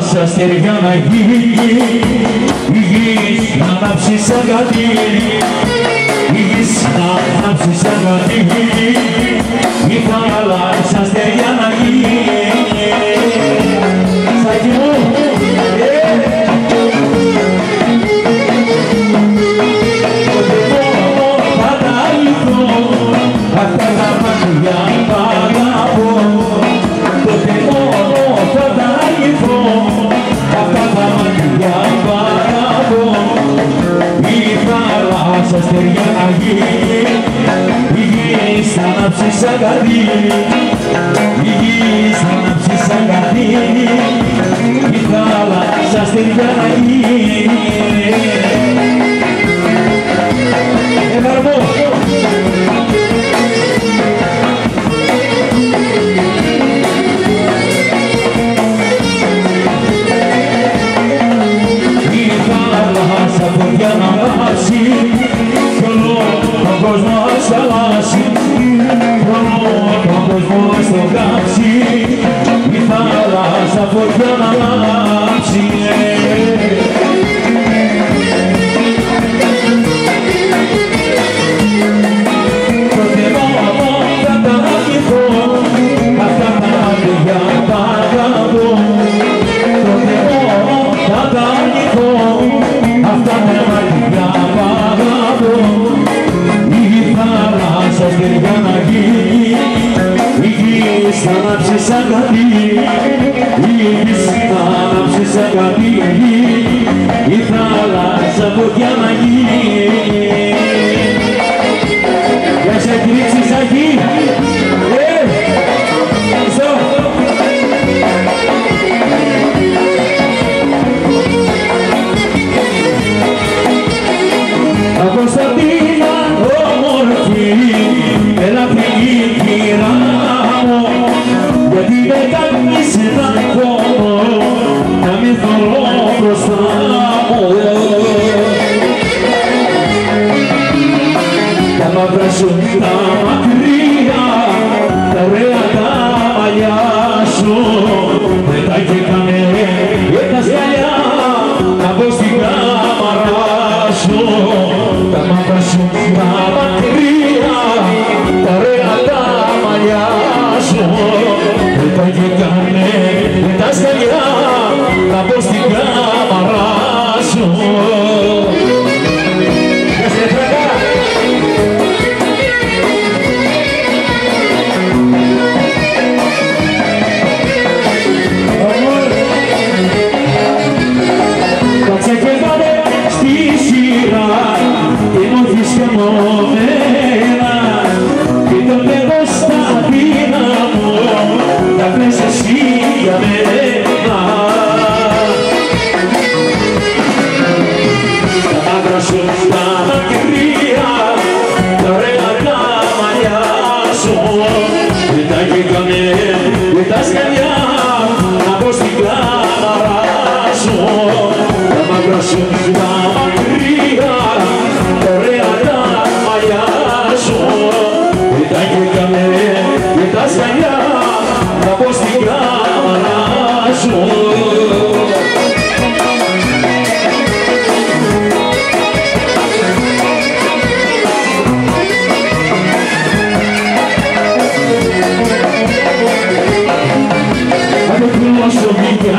Στα αστέρια να γίνει, η γης να ανάψει σαν κάτι, η γης να ανάψει σαν κάτι, η θάλασσα αστέρια να γίνει. Σάκη μου! Τότε μόνο θα τα λυθώ, αυτά τα μάτια θα αγαπώ. Τότε μόνο θα τα λυθώ, αυτά τα μάτια θα αγαπώ. Η θάλασσα αστέρια να γίνει, η γης θα ανάψει σαν κάτι, η γης θα ανάψει σαν κάτι, η θάλασσα αστέρια να γίνει. Εφαρμό! Για να αλλάξει, κι όλο τον κόσμο ας αλλάξει, κι όλο τον κόσμο ας το κάψει, η θάλασσα φωτιά να αλλάξει. Τότε μόνο θα τα αγγιθώ, Είπες να ανάψεις αγάπη, είπες να ανάψεις αγάπη, η θάλασσα φωτιά να γίνει. Για σε κρίξεις αγί, Κωνσταντίνα όμορφη, έλα φύγει κύρα μου, γιατί με κάνεις να κόμω, να μην θωρώ μπροστά μου. Τα μαύρα σου τα μακριά, τα ωραία τα μαλλιά σου, δεν τα καίκανε και τα σκαλιά, να μπω στην κάμαρα σου. Τα μάτια σου τα μακριά, τα ωραία τα μαλλιά σου, δεν τα καίκανε με τα σκαλιά, να μπω στην κάμαρα σου. Κάτσε και βάλε στη σειρά χαμωμένα και τον εγώ στα δύναμο να κλαις εσύ για μένα. Τα μαύρα σου τα μακριά, τα ωραία τα μαλλιά σου, δεν τα καίκανε με τα σκαλιά, να μπω στην κάμαρα σου. Τα μαύρα σου τα μακριά, τα ωραία τα μαλλιά σου, δεν τα καίκανε με τα σκαλιά, να μπω στην κάμαρα σου. Άντε πλώσω μη κι